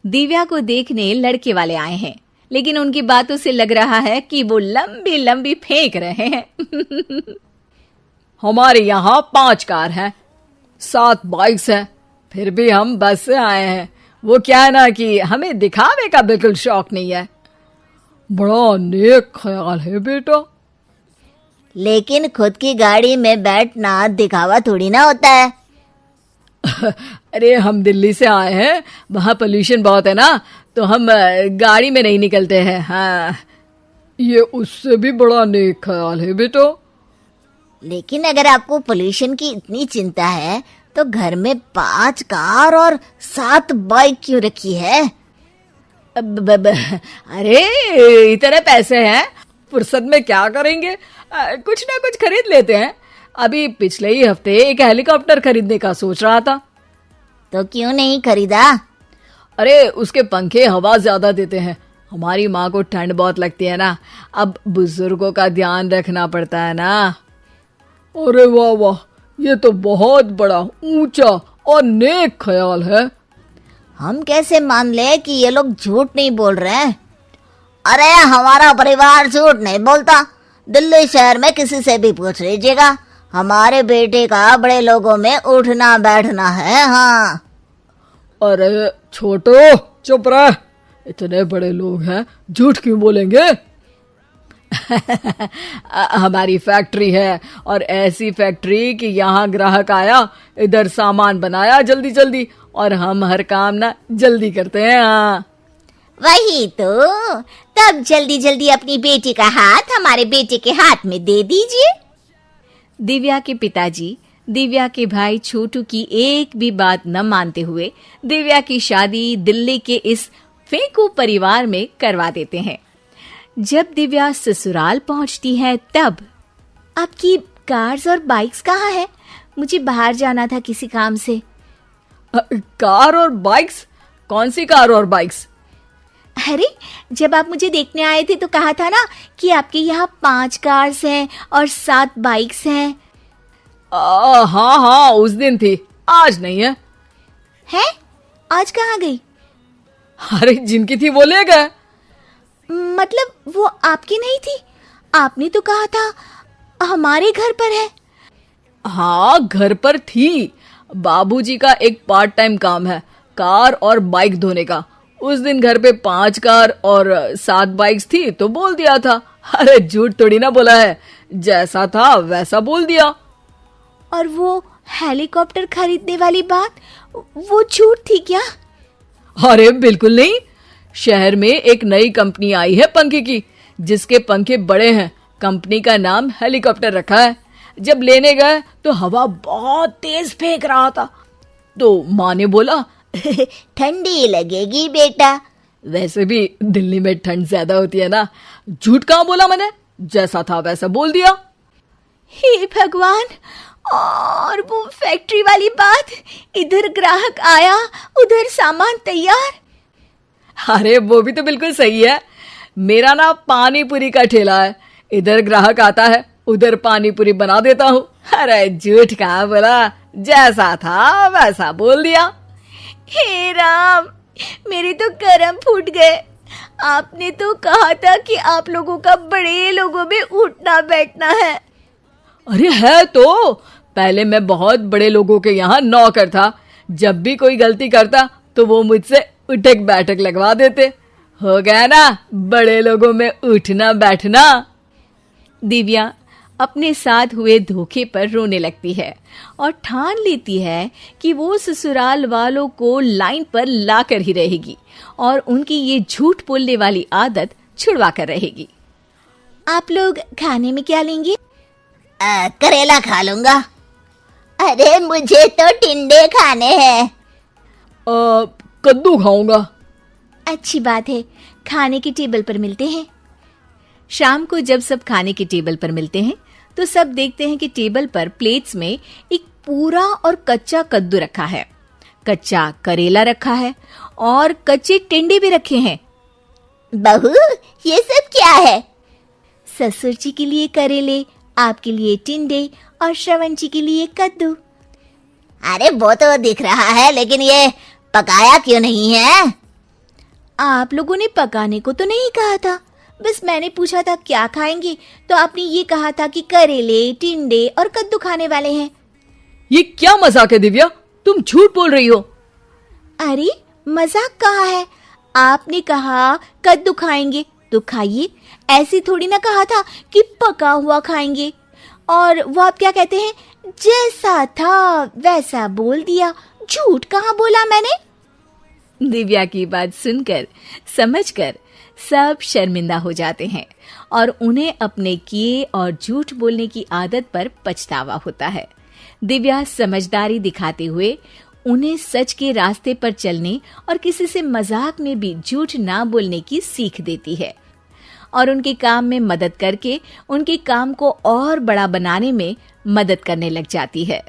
दिव्या को देखने लड़के वाले आए हैं, लेकिन उनकी बातों से लग रहा है कि वो लंबी लंबी फेंक रहे हैं। हमारे यहाँ 5 कार हैं, 7 बाइक्स हैं, फिर भी हम बस से आए हैं। वो क्या है ना कि हमें दिखावे का बिल्कुल शौक नहीं है। बड़ा नेक ख्याल है बेटा। लेकिन खुद की गाड़ी में बैठना दिखावा थोड़ी ना होता है। अरे हम दिल्ली से आए हैं, वहाँ पोल्यूशन बहुत है ना, तो हम गाड़ी में नहीं निकलते हैं। हाँ, ये उससे भी बड़ा नेक ख्याल है बेटा। लेकिन अगर आपको पोल्यूशन की इतनी चिंता है तो घर में 5 कार और 7 बाइक क्यों रखी है? अरे इतने पैसे हैं, फुर्सत में क्या करेंगे, कुछ ना कुछ खरीद लेते हैं। अभी पिछले ही हफ्ते एक हेलीकॉप्टर खरीदने का सोच रहा था। तो क्यों नहीं खरीदा? अरे उसके पंखे हवा ज्यादा देते हैं, हमारी माँ को ठंड बहुत लगती है ना, अब बुजुर्गों का ध्यान रखना पड़ता है ना। अरे वाह वाह, ये तो बहुत बड़ा, ऊंचा और नेक ख्याल है। हम कैसे मान ले कि ये लोग झूठ नहीं बोल रहे हैं? अरे हमारा परिवार झूठ नहीं बोलता। दिल्ली शहर में किसी से भी पूछ लीजिएगा, हमारे बेटे का बड़े लोगों में उठना बैठना है। हाँ। अरे छोटो चुप रह, इतने बड़े लोग हैं, झूठ क्यों बोलेंगे? हमारी फैक्ट्री है, और ऐसी फैक्ट्री कि यहाँ ग्राहक आया, इधर सामान बनाया जल्दी जल्दी, और हम हर काम ना जल्दी करते हैं। हाँ वही तो, तब जल्दी जल्दी अपनी बेटी का हाथ हमारे बेटे के हाथ में दे दीजिए। दिव्या के पिताजी दिव्या के भाई छोटू की एक भी बात न मानते हुए दिव्या की शादी दिल्ली के इस फेंकू परिवार में करवा देते हैं। जब दिव्या ससुराल पहुंचती है तब, आपकी कार्स और बाइक्स कहाँ है? मुझे बाहर जाना था किसी काम से। कार और बाइक्स? कौन सी कार और बाइक्स? अरे जब आप मुझे देखने आए थे तो कहा था ना कि आपके यहाँ 5 कार्स हैं और 7 बाइक्स हैं। हाँ हाँ, उस दिन थी, आज नहीं है। हैं? आज कहाँ गई? अरे जिनकी थी वो ले गए। मतलब वो आपकी नहीं थी? आपने तो कहा था हमारे घर पर है। हाँ घर पर थी, बाबूजी का एक पार्ट टाइम काम है कार और बाइक धोने का। उस दिन घर पे 5 कार और 7 बाइक्स थी तो बोल दिया था। अरे झूठ थोड़ी ना बोला है, जैसा था वैसा बोल दिया। और वो हेलीकॉप्टर खरीदने वाली बात, वो झूठ थी क्या? अरे बिल्कुल नहीं, शहर में एक नई कंपनी आई है पंखे की, जिसके पंखे बड़े हैं। कंपनी का नाम हेलीकॉप्टर रखा है। जब लेने गए तो हवा बहुत तेज फेंक रहा था, तो माँ ने बोला ठंडी लगेगी बेटा। वैसे भी दिल्ली में ठंड ज्यादा होती है ना। झूठ कहाँ बोला मैंने, जैसा था वैसा बोल दिया। हे भगवान, और वो फैक्ट्री वाली बात, इधर ग्राहक आया उधर सामान तैयार। अरे वो भी तो बिल्कुल सही है। मेरा ना पानी पूरी का ठेला है, इधर ग्राहक आता है उधर पानी पूरी बना देता हूँ। अरे झूठ कहाँ बोला, जैसा था वैसा बोल दिया। हे राम, मेरे तो कर्म फूट गए। आपने तो कहा था कि आप लोगों का बड़े लोगों में उठना बैठना है। अरे है तो, पहले मैं बहुत बड़े लोगों के यहाँ नौकर था। जब भी कोई गलती करता तो वो मुझसे उठक बैठक लगवा देते। हो गया ना बड़े लोगों में उठना बैठना। दिव्या अपने साथ हुए धोखे पर रोने लगती है और ठान लेती है कि वो ससुराल वालों को लाइन पर लाकर ही रहेगी और उनकी ये झूठ बोलने वाली आदत छुड़वा कर रहेगी। आप लोग खाने में क्या लेंगे? करेला खा लूंगा। अरे मुझे तो टिंडे खाने हैं। कद्दू खाऊंगा। अच्छी बात है, खाने की टेबल पर मिलते हैं। शाम को जब सब खाने की टेबल पर मिलते हैं तो सब देखते हैं कि टेबल पर प्लेट्स में एक पूरा और कच्चा कद्दू रखा है, कच्चा करेला रखा है और कच्चे टिंडे भी रखे हैं। बहू, ये सब क्या है? ससुर जी के लिए करेले, आपके लिए टिंडे और श्रवण जी के लिए कद्दू। अरे वो तो दिख रहा है, लेकिन ये पकाया क्यों नहीं है? आप लोगों ने पकाने को तो नहीं कहा था, बस मैंने पूछा था क्या खाएंगे, तो आपने ये कहा था कि करेले, टिंडे और कद्दू खाने वाले हैं। ये क्या मजाक है दिव्या, तुम झूठ बोल रही हो। अरे मजाक कहाँ है, आपने कहा कद्दू खाएंगे तो खाइए, ऐसी थोड़ी ना कहा था कि पका हुआ खाएंगे। और वो आप क्या कहते हैं, जैसा था वैसा बोल दिया, झूठ कहाँ बोला मैंने। दिव्या की बात सुनकर, समझकर सब शर्मिंदा हो जाते हैं और उन्हें अपने किए और झूठ बोलने की आदत पर पछतावा होता है। दिव्या समझदारी दिखाते हुए उन्हें सच के रास्ते पर चलने और किसी से मजाक में भी झूठ ना बोलने की सीख देती है और उनके काम में मदद करके उनके काम को और बड़ा बनाने में मदद करने लग जाती है।